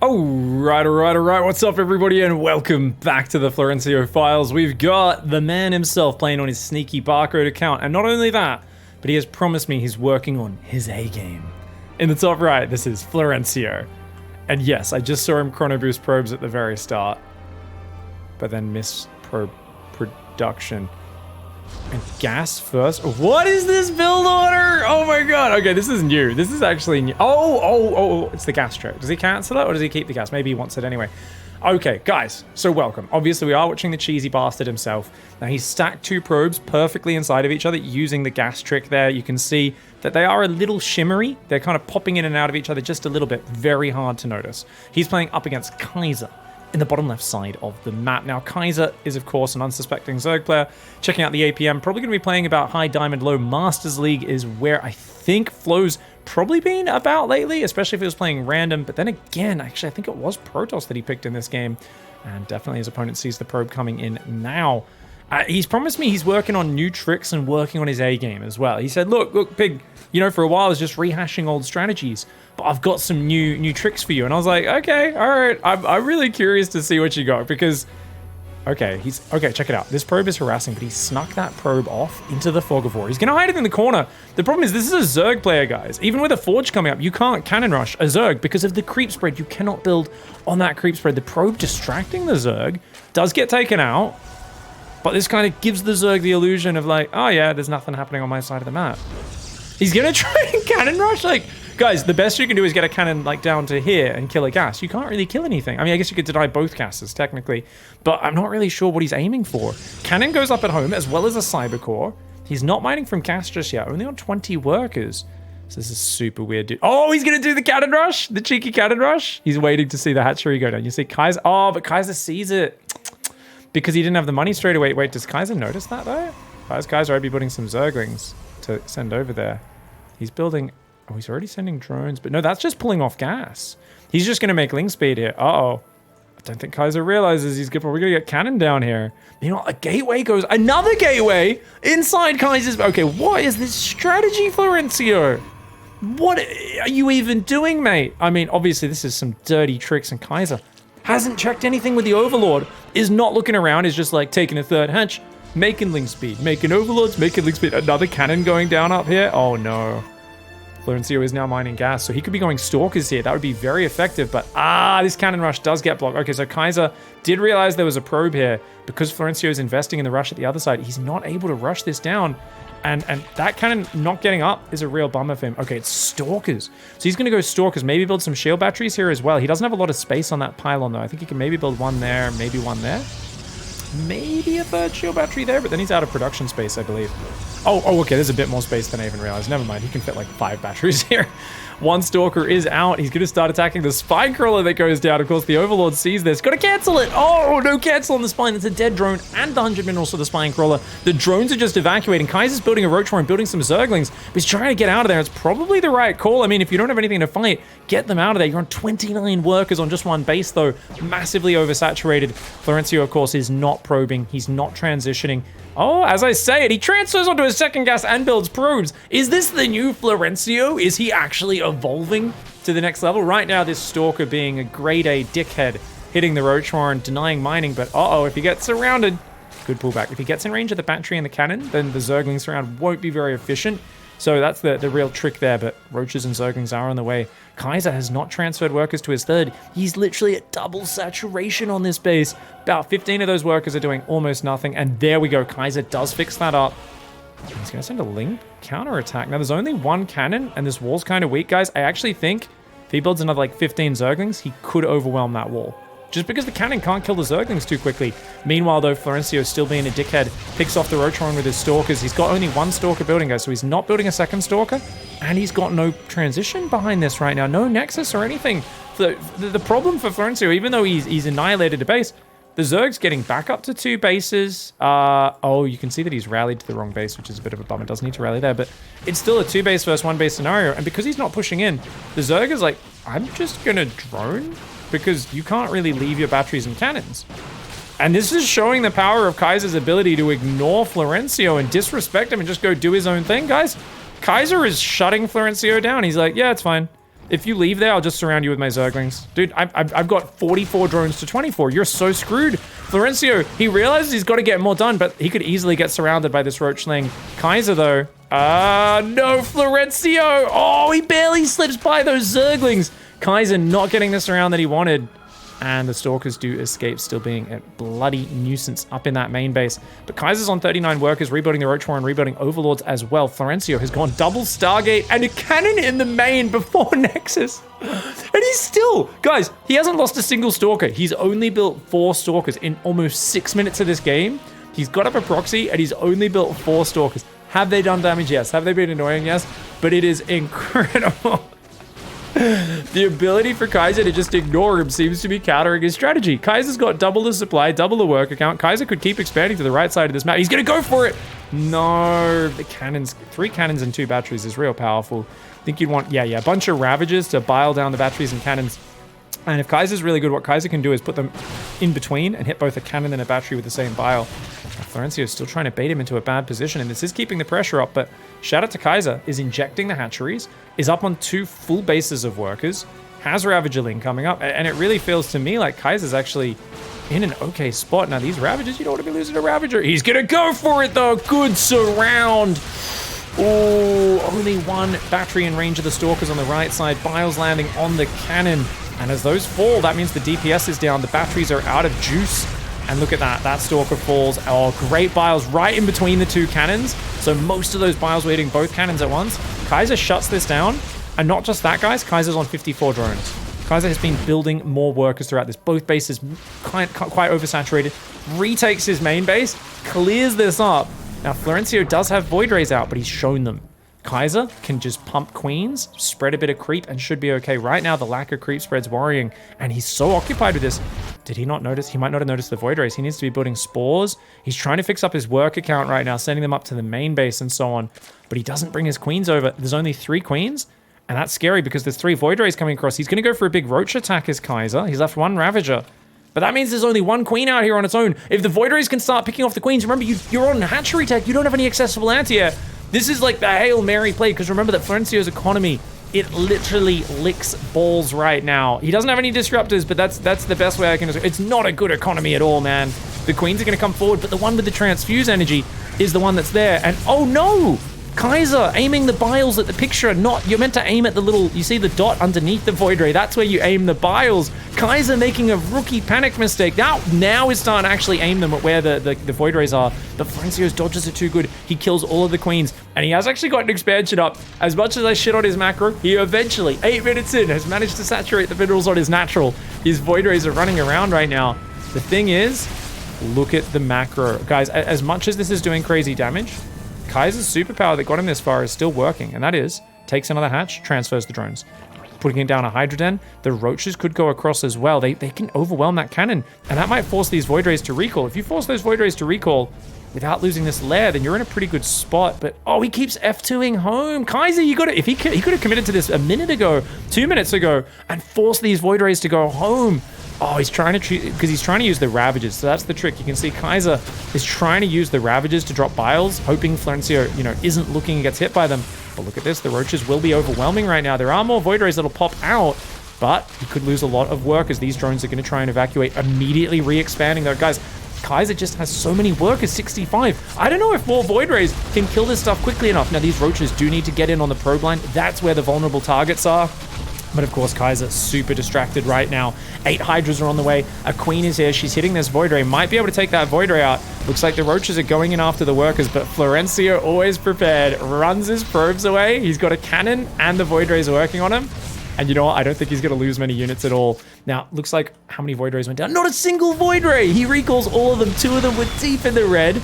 Alright, what's up everybody and welcome back to the Florencio Files. We've got the man himself playing on his sneaky barcode account, and not only that, but he has promised me he's working on his A-game. In the top right, this is Florencio. And yes, I just saw him chrono boost probes at the very start, but then miss probe production. And gas first. What is this build order? Oh my god. Okay, this is new. This is actually new. Oh, it's the gas trick. Does he cancel it or does he keep the gas? Maybe he wants it anyway. Okay, guys, so welcome. Obviously, we are watching the cheesy bastard himself. Now, he's stacked two probes perfectly inside of each other using the gas trick there. You can see that they are a little shimmery. They're kind of popping in and out of each other just a little bit. Very hard to notice. He's playing up against Kaiser in the bottom left side of the map. Now, Kaiser is, of course, an unsuspecting Zerg player. Checking out the APM, probably going to be playing about High Diamond Low Masters League is where I think Flo's probably been about lately, especially if he was playing random. But then again, actually, I think it was Protoss that he picked in this game. And definitely his opponent sees the probe coming in now. He's promised me he's working on new tricks and working on his A-game as well. He said, look, Pig, you know, for a while I was just rehashing old strategies, but I've got some new tricks for you. And I was like, okay, all right. I'm really curious to see what you got because, okay, check it out. This probe is harassing, but he snuck that probe off into the fog of war. He's going to hide it in the corner. The problem is this is a Zerg player, guys. Even with a Forge coming up, you can't cannon rush a Zerg because of the creep spread. You cannot build on that creep spread. The probe distracting the Zerg does get taken out, but this kind of gives the Zerg the illusion of like, oh yeah, there's nothing happening on my side of the map. He's going to try and cannon rush. Like, guys, the best you can do is get a cannon like down to here and kill a gas. You can't really kill anything. I mean, I guess you could deny both gases technically, but I'm not really sure what he's aiming for. Cannon goes up at home as well as a cyber core. He's not mining from gas just yet, only on 20 workers. So this is super weird, dude. Oh, he's going to do the cannon rush, the cheeky cannon rush. He's waiting to see the hatchery go down. You see Kaiser, oh, but Kaiser sees it because he didn't have the money straight away. Wait, does Kaiser notice that though? Kaiser, I'd be putting some Zerglings to send over there. He's building, oh, he's already sending drones, but no, that's just pulling off gas. He's just going to make link speed here. Uh-oh. I don't think Kaiser realizes he's probably going to get cannon down here. You know, a gateway goes, another gateway inside Kaiser's. Okay, what is this strategy, Florencio? What are you even doing, mate? I mean, obviously this is some dirty tricks, and Kaiser hasn't checked anything with the Overlord, is not looking around, is just like taking a third hatch, making link speed, making Overlords, making link speed. Another cannon going down up here. Oh no. Florencio is now mining gas, so he could be going Stalkers here. That would be very effective, but this cannon rush does get blocked. Okay, so Kaiser did realize there was a probe here. Because Florencio is investing in the rush at the other side, he's not able to rush this down. And that cannon not getting up is a real bummer for him. Okay, it's Stalkers. So he's going to go Stalkers, maybe build some shield batteries here as well. He doesn't have a lot of space on that pylon, though. I think he can maybe build one there, maybe one there. Maybe a third shield battery there, but then he's out of production space, I believe. Oh, okay, there's a bit more space than I even realized. Never mind, he can fit like 5 batteries here. One Stalker is out. He's going to start attacking the spine crawler that goes down. Of course, the Overlord sees this. Got to cancel it. Oh, no cancel on the spine. It's a dead drone and the 100 minerals for the spine crawler. The drones are just evacuating. Kaiser's building a Roach War and building some Zerglings, but he's trying to get out of there. It's probably the right call. I mean, if you don't have anything to fight, get them out of there. You're on 29 workers on just one base, though. Massively oversaturated. Florencio, of course, is not probing. He's not transitioning. Oh, as I say it, he transfers onto his second gas and builds probes. Is this the new Florencio? Is he actually evolving to the next level? Right now, this Stalker being a grade A dickhead, hitting the Roach War and denying mining, but if he gets surrounded, good pullback. If he gets in range of the battery and the cannon, then the Zerglings around won't be very efficient. So that's the real trick there, but Roaches and Zerglings are on the way. Kaiser has not transferred workers to his third. He's literally at double saturation on this base. About 15 of those workers are doing almost nothing, and there we go. Kaiser does fix that up. He's going to send a link counterattack. Now, there's only one cannon, and this wall's kind of weak, guys. I actually think if he builds another, like, 15 Zerglings, he could overwhelm that wall. Just because the cannon can't kill the Zerglings too quickly. Meanwhile, though, Florencio still being a dickhead, picks off the Roach War with his Stalkers. He's got only one Stalker building, guys, so he's not building a second Stalker, and he's got no transition behind this right now. No nexus or anything. The problem for Florencio, even though he's annihilated a base, the Zerg's getting back up to 2 bases. You can see that he's rallied to the wrong base, which is a bit of a bummer. Doesn't need to rally there, but it's still a 2 base versus 1 base scenario, and because he's not pushing in, the Zerg is like, I'm just gonna drone, because you can't really leave your batteries and cannons. And this is showing the power of Kaiser's ability to ignore Florencio and disrespect him and just go do his own thing, guys. Kaiser is shutting Florencio down. He's like, yeah, it's fine. If you leave there, I'll just surround you with my Zerglings. Dude, I've got 44 drones to 24. You're so screwed. Florencio, he realizes he's got to get more done, but he could easily get surrounded by this Roachling. Kaiser, though. No, Florencio. Oh, he barely slips by those Zerglings. Kaiser not getting the surround that he wanted. And the Stalkers do escape, still being a bloody nuisance up in that main base. But Kaiser's on 39 workers, rebuilding the Roach War and rebuilding Overlords as well. Florencio has gone double Stargate and a cannon in the main before Nexus. And he's still... Guys, he hasn't lost a single Stalker. He's only built 4 Stalkers in almost 6 minutes of this game. He's got up a proxy and he's only built 4 Stalkers. Have they done damage? Yes. Have they been annoying? Yes. But it is incredible. The ability for Kaiser to just ignore him seems to be countering his strategy. Kaiser's got double the supply, double the work account. Kaiser could keep expanding to the right side of this map. He's going to go for it. No, the cannons, 3 cannons and 2 batteries is real powerful. I think you'd want, a bunch of Ravagers to bile down the batteries and cannons. And if Kaiser's really good, what Kaiser can do is put them in between and hit both a cannon and a battery with the same bile. Florencio is still trying to bait him into a bad position, and this is keeping the pressure up, but shout out to Kaiser, is injecting the hatcheries, is up on 2 full bases of workers, has Ravager coming up, and it really feels to me like Kaiser's actually in an okay spot. Now, these Ravagers, you don't want to be losing a Ravager. He's going to go for it, though. Good surround. Oh, only 1 battery in range of the Stalkers on the right side. Biles landing on the cannon. And as those fall, that means the DPS is down. The batteries are out of juice. And look at that. That Stalker falls. Oh, great Biles right in between the 2 cannons. So most of those Biles were hitting both cannons at once. Kaiser shuts this down. And not just that, guys. Kaiser's on 54 drones. Kaiser has been building more workers throughout this. Both bases quite oversaturated. Retakes his main base. Clears this up. Now, Florencio does have Void Rays out, but he's shown them. Kaiser can just pump queens, spread a bit of creep, and should be okay. Right now, the lack of creep spread's worrying, and he's so occupied with this. Did he not notice? He might not have noticed the Void Rays. He needs to be building spores. He's trying to fix up his work account right now, sending them up to the main base and so on, but he doesn't bring his queens over. There's only 3 queens, and that's scary because there's 3 Void Rays coming across. He's going to go for a big Roach attack as Kaiser. He's left 1 Ravager. But that means there's only 1 queen out here on its own. If the Void Rays can start picking off the queens, remember, you're on hatchery tech. You don't have any accessible anti-air. This is like the Hail Mary play, because remember that Florencio's economy, it literally licks balls right now. He doesn't have any disruptors, but that's the best way I can describe it. It's not a good economy at all, man. The queens are going to come forward, but the one with the transfuse energy is the one that's there. And oh no! Kaiser aiming the biles at the picture, you're meant to aim at the little, you see the dot underneath the Void Ray, that's where you aim the biles. Kaiser making a rookie panic mistake. Now is starting to actually aim them at where the Void Rays are. But Florencio's dodges are too good. He kills all of the queens, and he has actually got an expansion up. As much as I shit on his macro, he eventually, 8 minutes in, has managed to saturate the minerals on his natural. His Void Rays are running around right now. The thing is, look at the macro. Guys, as much as this is doing crazy damage, Kaiser's superpower that got him this far is still working, and that is, takes another hatch, transfers the drones. Putting it down a Hydra den, the Roaches could go across as well. They can overwhelm that cannon, and that might force these Void Rays to recall. If you force those Void Rays to recall without losing this lair, then you're in a pretty good spot. But, oh, he keeps F2ing home. Kaiser, you got to, if he could have committed to this a minute ago, 2 minutes ago, and forced these Void Rays to go home. Oh, he's trying to because he's trying to use the Ravagers. So that's the trick. You can see Kaiser is trying to use the Ravagers to drop biles, hoping Florencio, isn't looking and gets hit by them. But look at this. The Roaches will be overwhelming right now. There are more Void Rays that'll pop out, but he could lose a lot of work as these drones are going to try and evacuate, immediately re-expanding though. Guys, Kaiser just has so many workers, 65. I don't know if more Void Rays can kill this stuff quickly enough. Now, these Roaches do need to get in on the probe line. That's where the vulnerable targets are. But of course, Kaiser super distracted right now. 8 Hydras are on the way. A queen is here. She's hitting this Void Ray. Might be able to take that Void Ray out. Looks like the Roaches are going in after the workers, but Florencio, always prepared, runs his probes away. He's got a cannon and the Void Rays are working on him. And you know what? I don't think he's going to lose many units at all. Now, looks like how many Void Rays went down? Not a single Void Ray! He recalls all of them. 2 of them were deep in the red.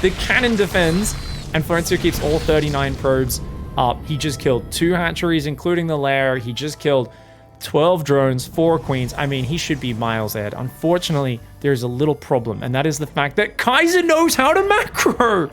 The cannon defends, and Florencio keeps all 39 probes up. He just killed 2 hatcheries, including the lair. He just killed 12 drones, 4 queens. I mean, he should be miles ahead. Unfortunately, there's a little problem, and that is the fact that Kaiser knows how to macro.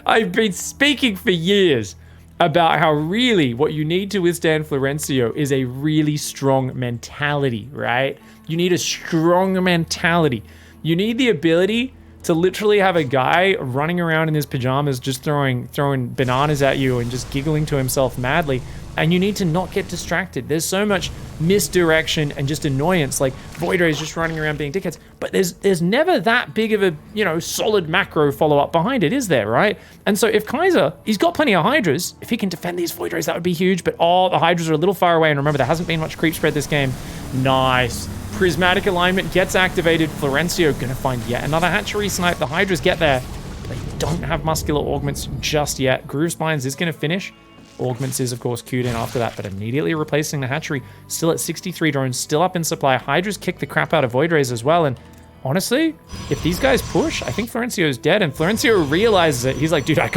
I've been speaking for years about how really what you need to withstand Florencio is a really strong mentality, right? You need a strong mentality. You need the ability to literally have a guy running around in his pajamas just throwing bananas at you and just giggling to himself madly. and you need to not get distracted. There's so much misdirection and just annoyance, like Void Rays just running around being dickheads, but there's never that big of a, you know, solid macro follow-up behind it, is there, right? And so if Kaiser, he's got plenty of Hydras, if he can defend these Void Rays, that would be huge, but the Hydras are a little far away, and remember, there hasn't been much creep spread this game. Nice. Prismatic alignment gets activated. Florencio gonna find yet another hatchery snipe. The Hydras get there. They don't have muscular augments just yet. Groove Spines is gonna finish. Augments is, of course, queued in after that, but immediately replacing the hatchery. Still at 63 drones, still up in supply. Hydras kick the crap out of Void Rays as well, and honestly, if these guys push, I think Florencio's dead, and Florencio realizes it. He's like, dude, I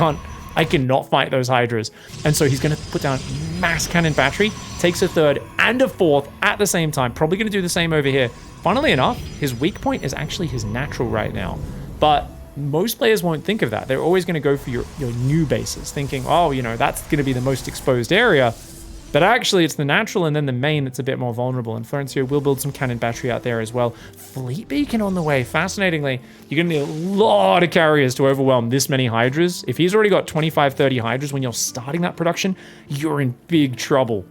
cannot fight those Hydras. And so he's gonna put down mass cannon battery, takes a third and a fourth at the same time. Probably gonna do the same over here. Funnily enough, his weak point is actually his natural right now, but most players won't think of that. They're always going to go for your new bases, thinking, oh, you know, that's going to be the most exposed area. But actually, it's the natural and then the main that's a bit more vulnerable. And Florencio will build some cannon battery out there as well. Fleet Beacon on the way. Fascinatingly, you're going to need a lot of carriers to overwhelm this many Hydras. If he's already got 25, 30 Hydras when you're starting that production, you're in big trouble.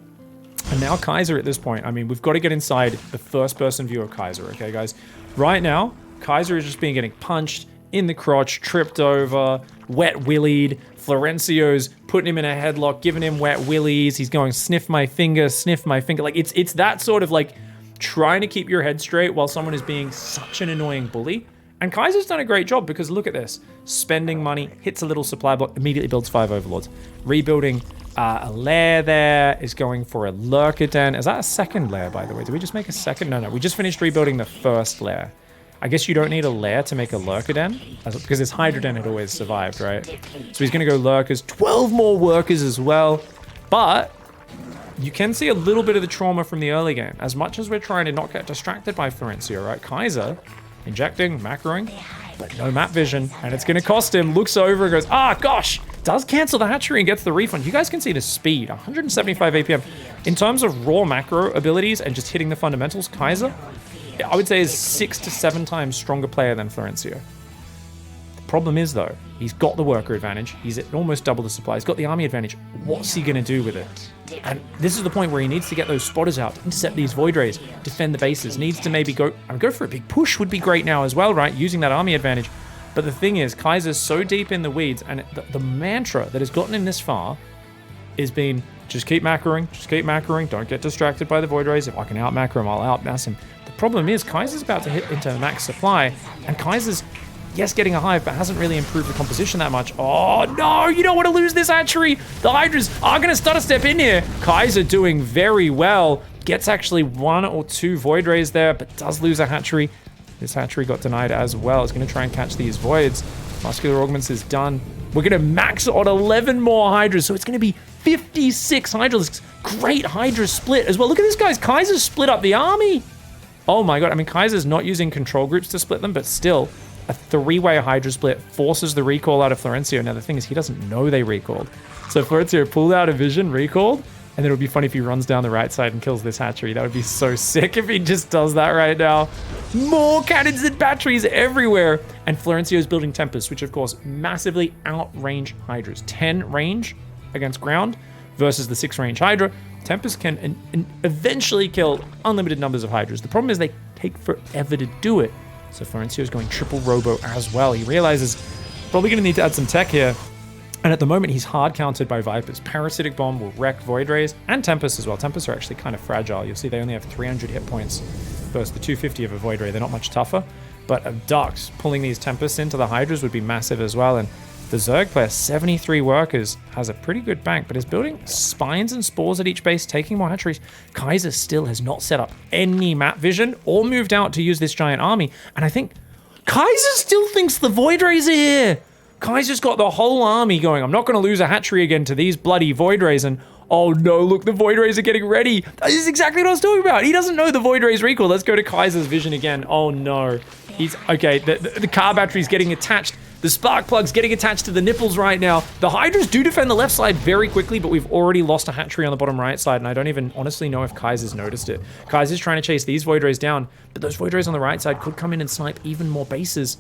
And now Kaiser at this point, I mean, we've got to get inside the first-person view of Kaiser, okay, guys? Right now, Kaiser is just getting punched in the crotch, tripped over, wet willied. Florencio's putting him in a headlock, giving him wet willies. He's going, sniff my finger, sniff my finger. Like, it's that sort of like trying to keep your head straight while someone is being such an annoying bully. And Kaiser's done a great job because look at this. Spending money, hits a little supply block, immediately builds 5 overlords. Rebuilding a lair there, is going for a Lurker den. Is that a second lair, by the way? Did we just make a second? No, we just finished rebuilding the first lair. I guess you don't need a lair to make a Lurker den, because his Hydra den had always survived, right? So he's going to go Lurkers, 12 more workers as well. But you can see a little bit of the trauma from the early game. As much as we're trying to not get distracted by Florencio, right? Kaiser, injecting, macroing, but no map vision, and it's going to cost him. Looks over and goes, ah, gosh! Does cancel the hatchery and gets the refund. You guys can see the speed, 175 APM. In terms of raw macro abilities and just hitting the fundamentals, Kaiser, I would say, is 6 to 7 times stronger player than Florencio. The problem is, though, he's got the worker advantage. He's at almost double the supply. He's got the army advantage. What's he going to do with it? And this is the point where he needs to get those spotters out, intercept these Void Rays, defend the bases. Needs to maybe go for a big push would be great now as well, right? Using that army advantage. But the thing is, Kaiser's so deep in the weeds, and the mantra that has gotten him this far is being, just keep macroing, don't get distracted by the Void Rays. If I can out-macro him, I'll out-mass him. The problem is, Kaiser's about to hit into max supply, and Kaiser's, yes, getting a hive, but hasn't really improved the composition that much. Oh, no, you don't want to lose this hatchery. The Hydras are going to start a step in here. Kaiser doing very well. Gets actually 1 or 2 Void Rays there, but does lose a hatchery. This hatchery got denied as well. It's going to try and catch these Voids. Muscular Augments is done. We're going to max on 11 more Hydras, so it's going to be 56 Hydras. Great Hydra split as well. Look at this, guys. Kaiser split up the army. Oh my god, I mean, Kaiser's not using control groups to split them, but still, a 3-way Hydra split forces the recall out of Florencio. Now, the thing is, he doesn't know they recalled. So Florencio pulled out a vision, recalled, and then it would be funny if he runs down the right side and kills this hatchery. That would be so sick if he just does that right now. More cannons and batteries everywhere. And Florencio's building Tempest, which, of course, massively outrange Hydras. 10 range against ground versus the 6 range Hydra. Tempest can eventually kill unlimited numbers of Hydras. The problem is they take forever to do it. So Florencio is going triple robo as well. He realizes probably going to need to add some tech here. And at the moment, he's hard countered by Vipers. Parasitic Bomb will wreck Void Rays and Tempest as well. Tempests are actually kind of fragile. You'll see they only have 300 hit points versus the 250 of a Void Ray. They're not much tougher. But Ducks pulling these Tempests into the Hydras would be massive as well. And the Zerg player, 73 workers, has a pretty good bank, but is building spines and spores at each base, taking more hatcheries. Kaiser still has not set up any map vision or moved out to use this giant army. And I think Kaiser still thinks the Void Rays are here. Kaiser's got the whole army going, I'm not going to lose a hatchery again to these bloody Void Rays. And oh no, look, the Void Rays are getting ready. This is exactly what I was talking about. He doesn't know the Void Rays recall. Let's go to Kaiser's vision again. Oh no. He's, okay, the car battery's getting attached. The spark plug's getting attached to the nipples right now. The Hydras do defend the left side very quickly, but we've already lost a hatchery on the bottom right side, and I don't even honestly know if Kaiser's noticed it. Kaiser's trying to chase these Void Rays down, but those Void Rays on the right side could come in and snipe even more bases.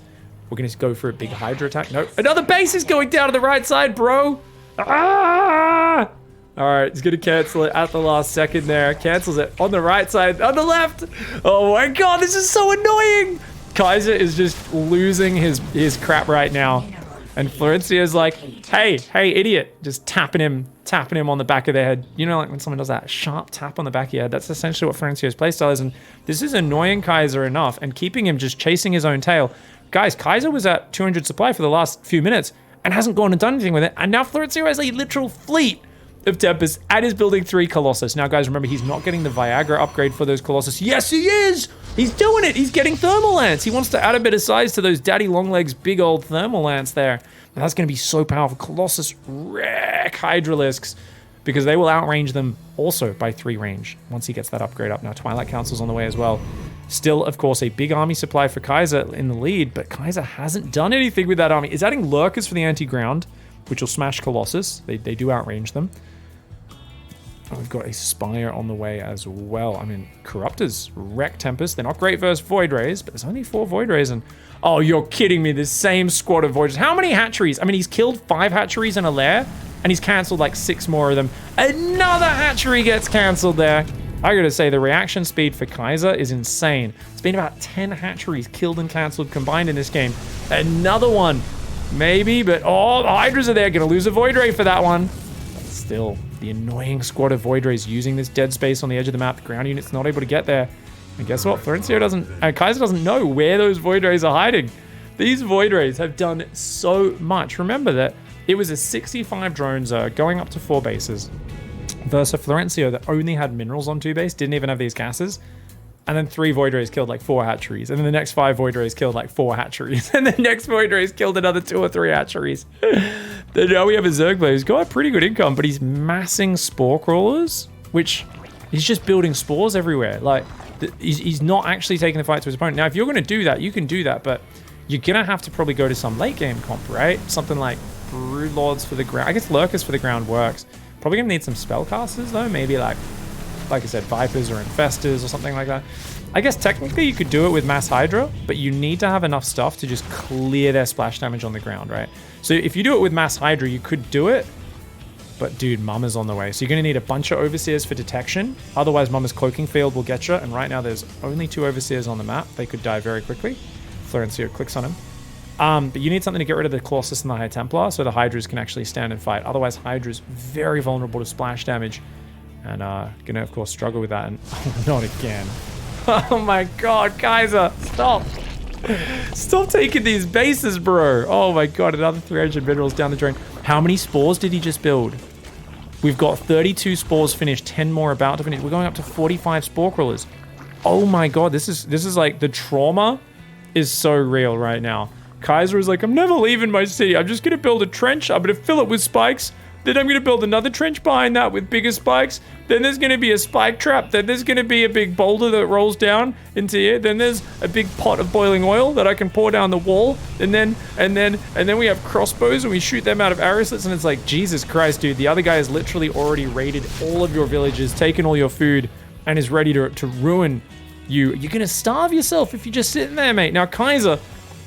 We're going to go for a big Hydra attack. No, another base is going down to the right side, bro. Ah! All right, he's gonna cancel it at the last second there. Cancels it on the right side, on the left. Oh my God, this is so annoying. Kaiser is just losing his crap right now. And Florencio's like, hey, idiot. Just tapping him on the back of their head. You know, like when someone does that sharp tap on the back of your head, that's essentially what Florencio's playstyle is. And this is annoying Kaiser enough and keeping him just chasing his own tail. Guys, Kaiser was at 200 supply for the last few minutes and hasn't gone and done anything with it. And now Florencio has a literal fleet of Tempest and is building 3 Colossus. Now, guys, remember, he's not getting the Viagra upgrade for those Colossus. Yes, he is! He's doing it! He's getting Thermal Lance. He wants to add a bit of size to those daddy long legs, big old Thermal Lance there. Now, that's going to be so powerful. Colossus wreck Hydralisks because they will outrange them also by 3 range once he gets that upgrade up. Now, Twilight Council's on the way as well. Still, of course, a big army supply for Kaiser in the lead, but Kaiser hasn't done anything with that army. Is adding Lurkers for the anti-ground, which will smash Colossus. They do outrange them. Oh, we've got a Spire on the way as well. I mean, Corruptors wreck Tempest. They're not great versus Void Rays, but there's only 4 Void Rays. And oh, you're kidding me. The same squad of Void Rays. How many hatcheries? I mean, he's killed 5 hatcheries in a lair, and he's cancelled like 6 more of them. Another hatchery gets cancelled there. I gotta say, the reaction speed for Kaiser is insane. It's been about 10 hatcheries killed and cancelled combined in this game. Another one, maybe, but oh, the Hydras are there. Gonna lose a Void Ray for that one. But still, the annoying squad of Void Rays using this dead space on the edge of the map. The ground unit's not able to get there. And guess what? Kaiser doesn't know where those Void Rays are hiding. These Void Rays have done so much. Remember that it was a 65 drones going up to 4 bases versus Florencio that only had minerals on 2 base, didn't even have these gases. And then 3 Void Rays killed like 4 hatcheries. And then the next 5 Void Rays killed like 4 hatcheries. And the next Void Rays killed another 2 or 3 hatcheries. Then now we have a Zerg player who's got a pretty good income, but he's massing Spore Crawlers, which he's just building spores everywhere. Like, he's not actually taking the fight to his opponent. Now, if you're going to do that, you can do that, but you're going to have to probably go to some late game comp, right? Something like Broodlords for the ground. I guess Lurkers for the ground works. Probably going to need some spellcasters, though. Maybe like I said, Vipers or Infestors or something like that. I guess technically you could do it with Mass Hydra, but you need to have enough stuff to just clear their splash damage on the ground, right? So if you do it with Mass Hydra, you could do it, but dude, Mama's on the way. So you're going to need a bunch of Overseers for detection. Otherwise, Mama's Cloaking Field will get you, and right now there's only 2 Overseers on the map. They could die very quickly. Florencio clicks on him. But you need something to get rid of the Colossus and the High Templar so the Hydras can actually stand and fight. Otherwise, Hydra's very vulnerable to splash damage. And gonna, of course, struggle with that. And not again. Oh my God, Kaiser, stop. Stop taking these bases, bro. Oh my God, another 300 minerals down the drain. How many spores did he just build? We've got 32 spores finished, 10 more about to finish. We're going up to 45 spore crawlers. Oh my God, this is like, the trauma is so real right now. Kaiser is like, I'm never leaving my city. I'm just going to build a trench. I'm going to fill it with spikes. Then I'm going to build another trench behind that with bigger spikes. Then there's going to be a spike trap. Then there's going to be a big boulder that rolls down into here. Then there's a big pot of boiling oil that I can pour down the wall. And then we have crossbows and we shoot them out of arrow slits. And it's like, Jesus Christ, dude. The other guy has literally already raided all of your villages, taken all your food, and is ready to ruin you. You're going to starve yourself if you're just sitting there, mate. Now, Kaiser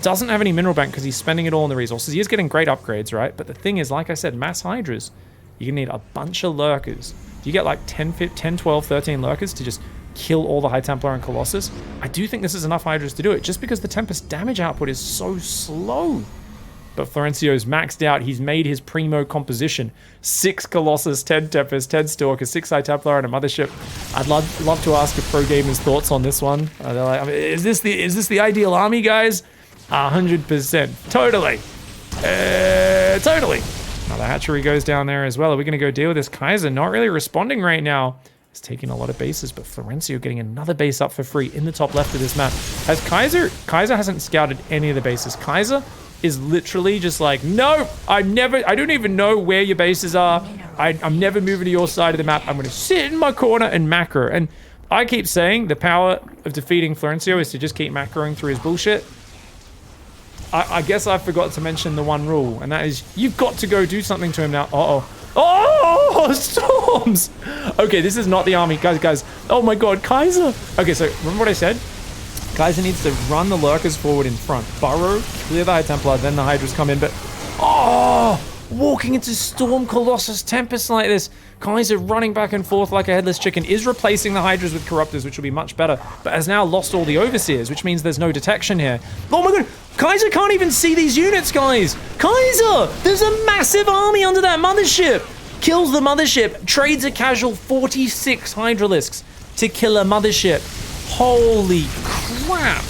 doesn't have any mineral bank because he's spending it all on the resources. He is getting great upgrades, right? But the thing is, like I said, mass Hydras, you're going to need a bunch of Lurkers. You get like 10, 12, 13 Lurkers to just kill all the High Templar and Colossus. I do think this is enough Hydras to do it, just because the Tempest damage output is so slow. But Florencio's maxed out. He's made his primo composition. 6 Colossus, 10 Tempest, 10 Stalker, 6 High Templar, and a Mothership. I'd love to ask a pro gamer's thoughts on this one. They're like, I mean, is this the ideal army, guys? 100%. Totally. Totally. Now the hatchery goes down there as well. Are we going to go deal with this? Kaiser not really responding right now. He's taking a lot of bases, but Florencio getting another base up for free in the top left of this map. As Kaiser hasn't scouted any of the bases. Kaiser is literally just like, no, I don't even know where your bases are. I'm never moving to your side of the map. I'm going to sit in my corner and macro. And I keep saying the power of defeating Florencio is to just keep macroing through his bullshit. I guess I forgot to mention the one rule, and that is you've got to go do something to him now. Oh, storms. Okay, this is not the army. Guys. Oh my God, Kaiser. Okay, so remember what I said? Kaiser needs to run the Lurkers forward in front. Burrow, clear the High Templar, then the Hydras come in, but... Oh, walking into Storm Colossus Tempest like this. Kaiser running back and forth like a headless chicken, is replacing the Hydras with Corruptors, which will be much better, but has now lost all the Overseers, which means there's no detection here. Oh my god, Kaiser can't even see these units, guys! Kaiser! There's a massive army under that mothership! Kills the mothership, trades a casual 46 Hydralisks to kill a mothership. Holy crap!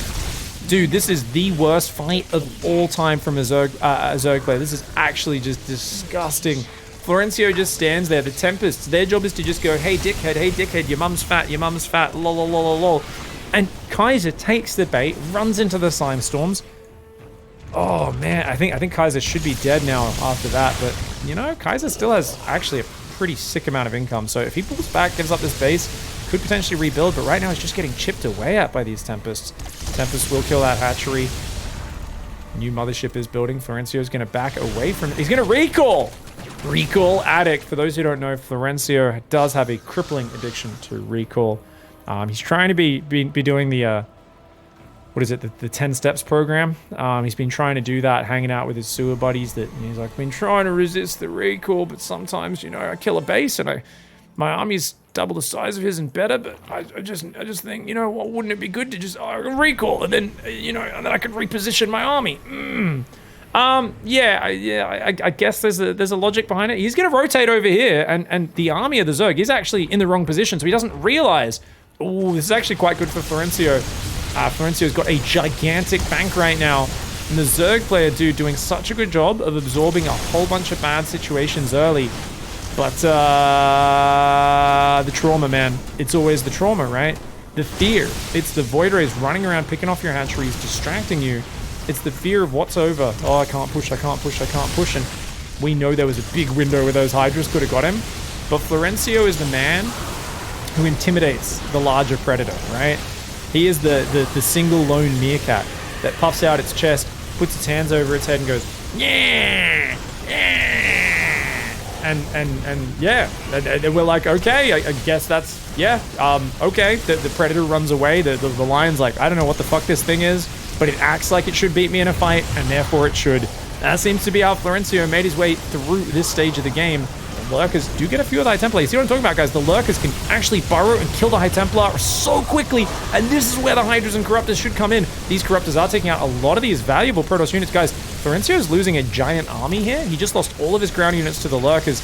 Dude, this is the worst fight of all time from a Zerg player. This is actually just disgusting. Florencio just stands there. The Tempests, their job is to just go, hey dickhead, your mum's fat, lol, lol, lol, lol. And Kaiser takes the bait, runs into the Slime Storms. Oh man, I think Kaiser should be dead now after that, but you know, Kaiser still has actually a pretty sick amount of income. So if he pulls back, gives up this base, could potentially rebuild, but right now he's just getting chipped away at by these Tempests. Tempest will kill that hatchery. New mothership is building. Florencio's going to back away from it. He's going to recall! Recall addict. For those who don't know, Florencio does have a crippling addiction to recall. He's trying to be doing the, what is it, the 10 steps program. He's been trying to do that, hanging out with his sewer buddies. That he's like, been trying to resist the recall, but sometimes, you know, I kill a base and my army's double the size of his and better, but I just think, you know, what, wouldn't it be good to just recall and then, you know, and then I could reposition my army. I guess there's a logic behind it. He's going to rotate over here, and the army of the Zerg is actually in the wrong position, so he doesn't realize. Oh, this is actually quite good for Florencio. Florencio's got a gigantic bank right now, and the Zerg player, dude, doing such a good job of absorbing a whole bunch of bad situations early. But the trauma, man. It's always the trauma, right? The fear. It's the Void Rays running around, picking off your hatcheries, distracting you. It's the fear of what's over. Oh, I can't push. And we know there was a big window where those Hydras could have got him. But Florencio is the man who intimidates the larger predator, right? He is the single lone meerkat that puffs out its chest, puts its hands over its head and goes, yeah, yeah. And yeah, and we're like, okay, I guess that's, yeah, okay. The predator runs away. The lion's like, I don't know what the fuck this thing is, but it acts like it should beat me in a fight, and therefore it should. That seems to be how Florencio made his way through this stage of the game. The Lurkers do get a few of the High Templar. You see what I'm talking about, guys? The Lurkers can actually burrow and kill the High Templar so quickly, and this is where the Hydras and Corruptors should come in. These Corruptors are taking out a lot of these valuable Protoss units, guys. Florencio's losing a giant army here. He just lost all of his ground units to the Lurkers.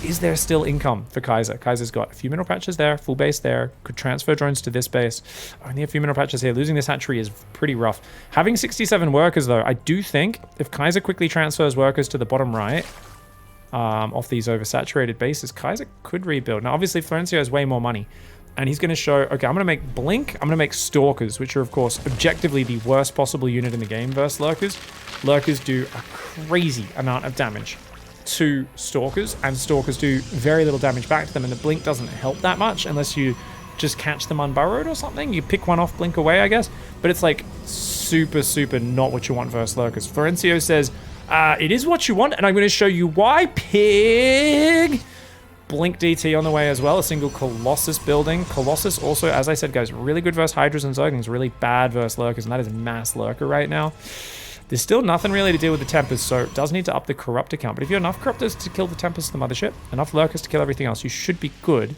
Is there still income for Kaiser? Kaiser's got a few mineral patches there, full base there, could transfer drones to this base. Only a few mineral patches here. Losing this hatchery is pretty rough. Having 67 workers, though, I do think if Kaiser quickly transfers workers to the bottom right, off these oversaturated bases, Kaiser could rebuild. Now, obviously, Florencio has way more money, and he's going to show, okay, I'm going to make Blink, I'm going to make Stalkers, which are, of course, objectively the worst possible unit in the game versus Lurkers. Lurkers do a crazy amount of damage to Stalkers, and Stalkers do very little damage back to them, and the Blink doesn't help that much unless you just catch them unburrowed or something. You pick one off, blink away, I guess, but it's like super not what you want versus Lurkers. Florencio says, it is what you want, and I'm going to show you why. Pig! Blink DT on the way as well, a single Colossus building. Colossus also, as I said, guys, really good versus Hydras and Zerglings, really bad versus Lurkers, and that is mass Lurker right now. There's still nothing really to deal with the Tempest, so it does need to up the Corruptor count. But if you have enough Corruptors to kill the Tempest and the Mothership, enough Lurkers to kill everything else, you should be good.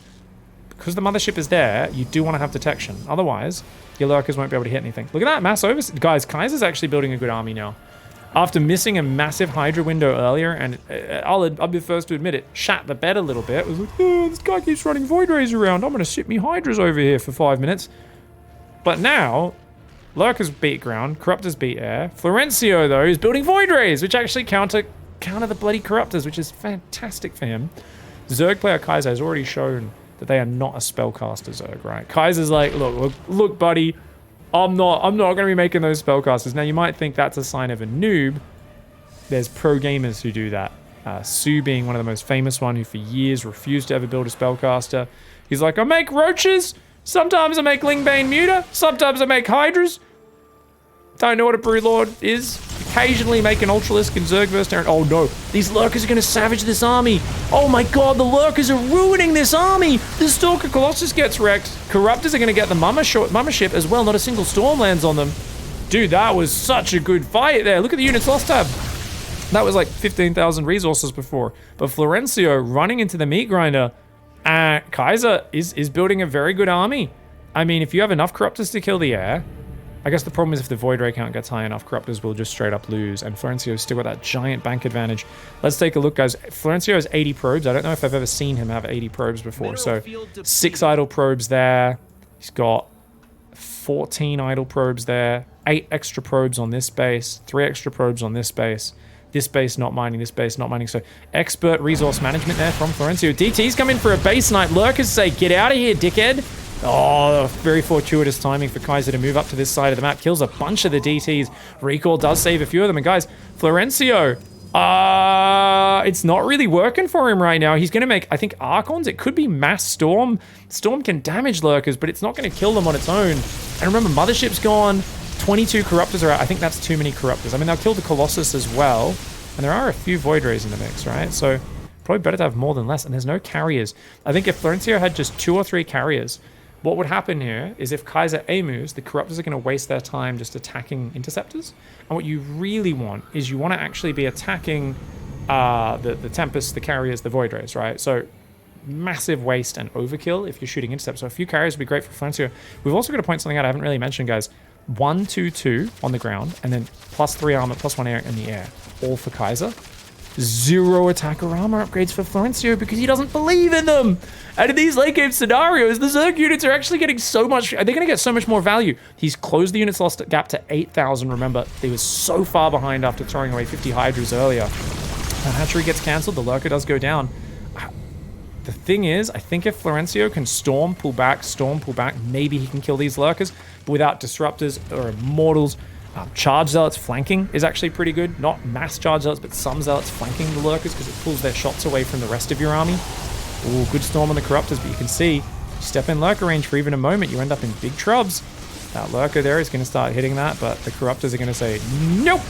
Because the Mothership is there, you do want to have detection. Otherwise, your Lurkers won't be able to hit anything. Look at that, mass over. Guys, Kaiser's actually building a good army now. After missing a massive Hydra window earlier, and I'll be the first to admit it, shat the bed a little bit. It was like, oh, this guy keeps running Void Rays around. I'm going to sit me Hydras over here for 5 minutes. But now, Lurkers beat ground, Corruptors beat air. Florencio, though, is building Void Rays, which actually counter the bloody Corruptors, which is fantastic for him. Zerg player Kaiser has already shown that they are not a spellcaster Zerg, right? Kaiser's like, look, buddy, I'm not going to be making those spellcasters. Now, you might think that's a sign of a noob. There's pro gamers who do that. Sue being one of the most famous one, who for years refused to ever build a spellcaster. He's like, I make roaches. Sometimes I make Lingbane Muta. Sometimes I make Hydras. Don't know what a Broodlord is. Occasionally make an Ultralisk and Zergverse Terran. Oh no, these Lurkers are going to savage this army. Oh my god, the Lurkers are ruining this army. The Stalker Colossus gets wrecked. Corruptors are going to get the Mothership as well. Not a single storm lands on them. Dude, that was such a good fight there. Look at the units lost tab. That was like 15,000 resources before. But Florencio running into the meat grinder, Kaiser is building a very good army. I mean, if you have enough corruptors to kill the air, I guess the problem is if the void ray count gets high enough, corruptors will just straight up lose. And Florencio's still got that giant bank advantage. Let's take a look, guys. Florencio has 80 probes. I don't know if I've ever seen him have 80 probes before. So 6 idle probes there. He's got 14 idle probes there. 8 extra probes on this base. 3 extra probes on this base. This base not mining, this base not mining. So expert resource management there from Florencio. DT's come in for a base snipe. Lurkers say, get out of here, dickhead. Oh, very fortuitous timing for Kaiser to move up to this side of the map. Kills a bunch of the DTs. Recall does save a few of them. And guys, Florencio, it's not really working for him right now. He's going to make, I think, Archons. It could be Mass Storm. Storm can damage Lurkers, but it's not going to kill them on its own. And remember, Mothership's gone. 22 Corruptors are out. I think that's too many Corruptors. I mean, they'll kill the Colossus as well. And there are a few Void Rays in the mix, right? So probably better to have more than less. And there's no carriers. I think if Florencio had just 2 or 3 carriers, what would happen here is if Kaiser A moves, the Corruptors are going to waste their time just attacking Interceptors. And what you really want is you want to actually be attacking the Tempests, the carriers, the Void Rays, right? So massive waste and overkill if you're shooting Interceptors. So a few carriers would be great for Florencio. We've also got to point something out I haven't really mentioned, guys. 1, 2, 2 on the ground, and then +3 armor, +1 air in the air. All for Kaiser. 0 attacker armor upgrades for Florencio because he doesn't believe in them. And in these late game scenarios, the Zerg units are actually getting so much, they're going to get so much more value. He's closed the units lost gap to 8,000. Remember, he was so far behind after throwing away 50 Hydras earlier. The hatchery gets cancelled, the Lurker does go down. The thing is, I think if Florencio can storm, pull back, maybe he can kill these Lurkers. But without disruptors or immortals, charge zealots flanking is actually pretty good. Not mass charge zealots, but some zealots flanking the Lurkers because it pulls their shots away from the rest of your army. Ooh, good storm on the Corruptors, but you can see, you step in Lurker range for even a moment, you end up in big trubs. That Lurker there is going to start hitting that, but the Corruptors are going to say, nope!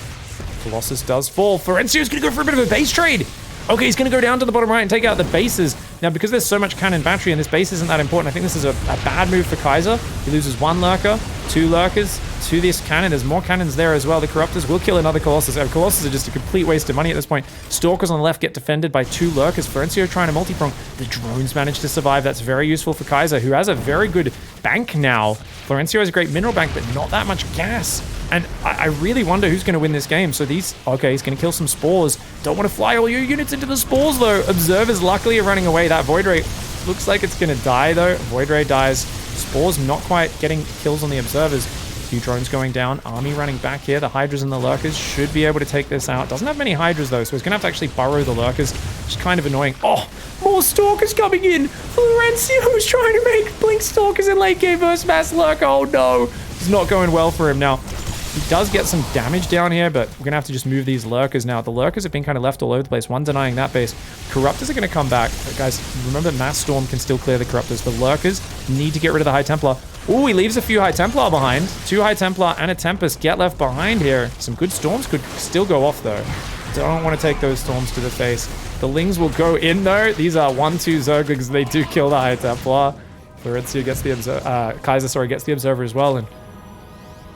Colossus does fall. Florencio's going to go for a bit of a base trade! Okay, he's going to go down to the bottom right and take out the bases. Now, because there's so much cannon battery and this base isn't that important, I think this is a bad move for Kaiser. He loses 1 Lurker, 2 Lurkers to this cannon. There's more cannons there as well. The Corruptors will kill another Colossus. Colossus are just a complete waste of money at this point. Stalkers on the left get defended by 2 Lurkers. Florencio trying to multi-prong. The drones manage to survive. That's very useful for Kaiser, who has a very good bank now. Florencio has a great mineral bank, but not that much gas. And I really wonder who's going to win this game. So these... Okay, he's going to kill some spores. Don't want to fly all your units into the spores, though. Observers luckily are running away. That Void Ray looks like it's going to die, though. Void Ray dies. Spores not quite getting kills on the observers. A few drones going down. Army running back here. The Hydras and the Lurkers should be able to take this out. Doesn't have many Hydras, though, so he's going to have to actually burrow the Lurkers. Which is kind of annoying. Oh, more Stalkers coming in. Florencio was trying to make Blink Stalkers in late game versus Mass Lurker. Oh, no. It's not going well for him now. He does get some damage down here, but we're going to have to just move these Lurkers now. The Lurkers have been kind of left all over the place. One denying that base. Corruptors are going to come back. But guys, remember Mass Storm can still clear the Corruptors. The Lurkers need to get rid of the High Templar. Ooh, he leaves a few High Templar behind. 2 High Templar and a Tempest get left behind here. Some good Storms could still go off, though. Don't want to take those Storms to the face. The Lings will go in, though. These are 1-2 Zerglings. They do kill the High Templar. Florencio gets the Kaiser, gets the Observer as well, and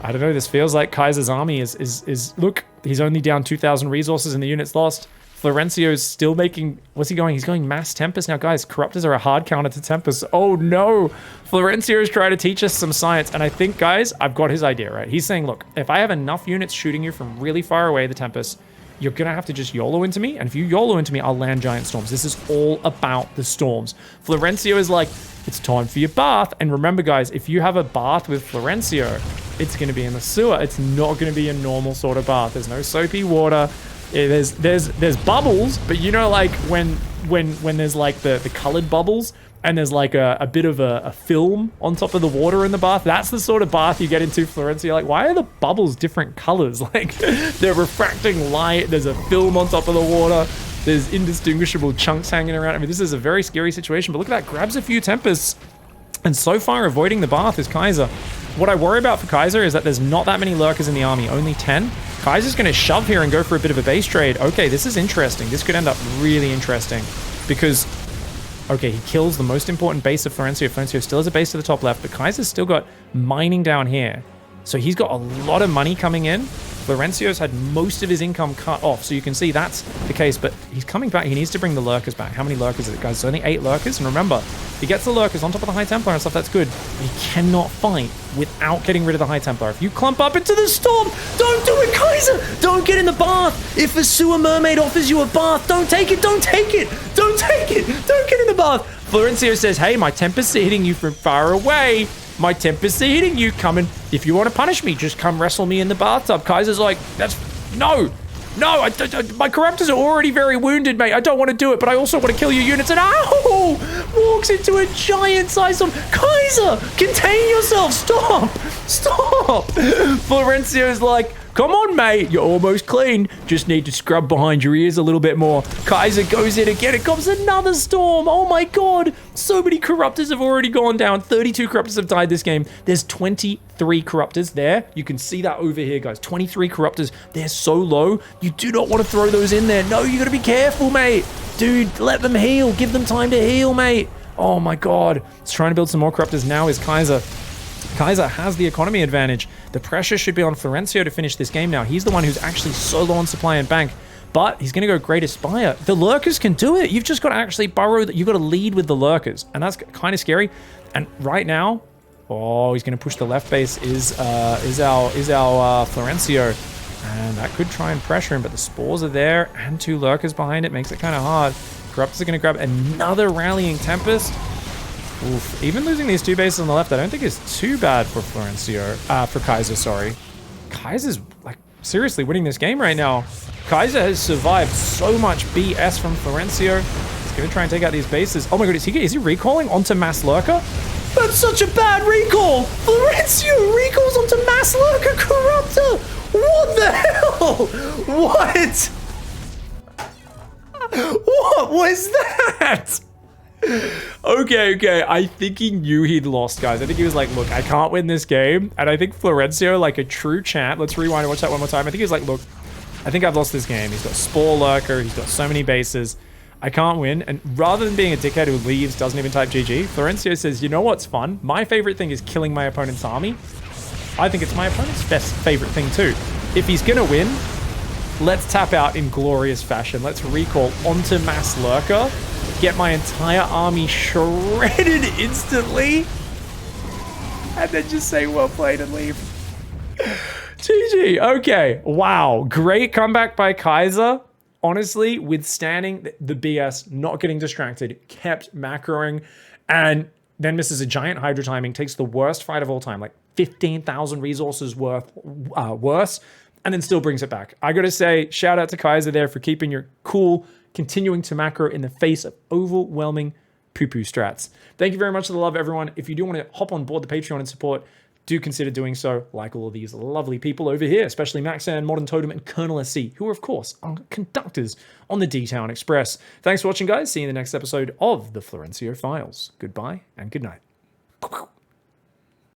I don't know, this feels like Kaiser's army is look, he's only down 2,000 resources and the units lost. Florencio's still making, what's he going? He's going Mass Tempest. Now, guys, Corruptors are a hard counter to Tempest. Oh, no. Florencio is trying to teach us some science. And I think, guys, I've got his idea, right? He's saying, look, if I have enough units shooting you from really far away, the Tempest, you're going to have to just YOLO into me. And if you YOLO into me, I'll land giant storms. This is all about the storms. Florencio is like, it's time for your bath. And remember, guys, if you have a bath with Florencio, it's going to be in the sewer. It's not going to be a normal sort of bath. There's no soapy water. There's bubbles, but you know, like when there's like the colored bubbles and there's like a bit of a film on top of the water in the bath. That's the sort of bath you get into, Florencio. Like, why are the bubbles different colors? Like, they're refracting light. There's a film on top of the water. There's indistinguishable chunks hanging around. I mean, this is a very scary situation, but look at that. Grabs a few Tempests. And so far, avoiding the bath is Kaiser. What I worry about for Kaiser is that there's not that many Lurkers in the army, only 10. Kaiser's going to shove here and go for a bit of a base trade. Okay, this is interesting. This could end up really interesting because, okay, he kills the most important base of Florencio. Florencio still has a base to the top left, but Kaiser's still got mining down here. So he's got a lot of money coming in. Florencio's had most of his income cut off, so you can see that's the case, but he's coming back. He needs to bring the Lurkers back. How many Lurkers is it, guys? There's only 8 Lurkers, and remember, if he gets the Lurkers on top of the High Templar and stuff, that's good. He cannot fight without getting rid of the High Templar. If you clump up into the storm, don't do it, Kaiser! Don't get in the bath! If a sewer mermaid offers you a bath, don't take it, don't take it! Don't take it! Don't get in the bath! Florencio says, hey, my Tempest are hitting you from far away. My Tempest are hitting you, coming. If you want to punish me, just come wrestle me in the bathtub. Kaiser's like, no, my Corruptors are already very wounded, mate. I don't want to do it, but I also want to kill your units. And ow! Walks into a giant size storm. Kaiser, contain yourself. Stop. Florencio's like, come on, mate. You're almost clean. Just need to scrub behind your ears a little bit more. Kaiser goes in again. It comes another storm. Oh my god. So many Corruptors have already gone down. 32 Corruptors have died this game. There's 23 Corruptors there. You can see that over here, guys. 23 Corruptors. They're so low. You do not want to throw those in there. No, you got to be careful, mate. Dude, let them heal. Give them time to heal, mate. Oh my god. He's trying to build some more Corruptors now is Kaiser. Kaiser has the economy advantage. The pressure should be on Florencio to finish this game now. He's the one who's actually so low on supply and bank, but he's going to go Great Aspire. The Lurkers can do it. You've just got to actually burrow. You've got to lead with the Lurkers, and that's kind of scary. And right now, oh, he's going to push the left base is our Florencio, and that could try and pressure him, but the spores are there and 2 Lurkers behind it. Makes it kind of hard. Corruptors are going to grab another Rallying Tempest. Oof. Even losing these 2 bases on the left, I don't think is too bad for for Kaiser, sorry. Kaiser's, like, seriously winning this game right now. Kaiser has survived so much BS from Florencio. He's going to try and take out these bases. Oh my god, is he recalling onto Mass Lurker? That's such a bad recall! Florencio recalls onto Mass Lurker Corruptor! What the hell? What? What was that? Okay. I think he knew he'd lost, guys. I think he was like, look, I can't win this game. And I think Florencio, like a true champ, let's rewind and watch that one more time. I think he was like, look, I think I've lost this game. He's got Spore Lurker. He's got so many bases. I can't win. And rather than being a dickhead who leaves, doesn't even type GG, Florencio says, you know what's fun? My favorite thing is killing my opponent's army. I think it's my opponent's best favorite thing too. If he's gonna win, let's tap out in glorious fashion. Let's recall onto Mass Lurker. Get my entire army shredded instantly. And then just say well played and leave. GG. Okay. Wow. Great comeback by Kaiser. Honestly, withstanding the BS, not getting distracted, kept macroing, and then misses a giant Hydra timing, takes the worst fight of all time, like 15,000 resources worse, and then still brings it back. I gotta say, shout out to Kaiser there for keeping your cool, continuing to macro in the face of overwhelming poo-poo strats. Thank you very much for the love, everyone. If you do want to hop on board the Patreon and support, do consider doing so, like all of these lovely people over here, especially Maxan, Modern Totem, and Colonel SC, who are, of course, are conductors on the D-Town Express. Thanks for watching, guys. See you in the next episode of the Florencio Files. Goodbye and good night.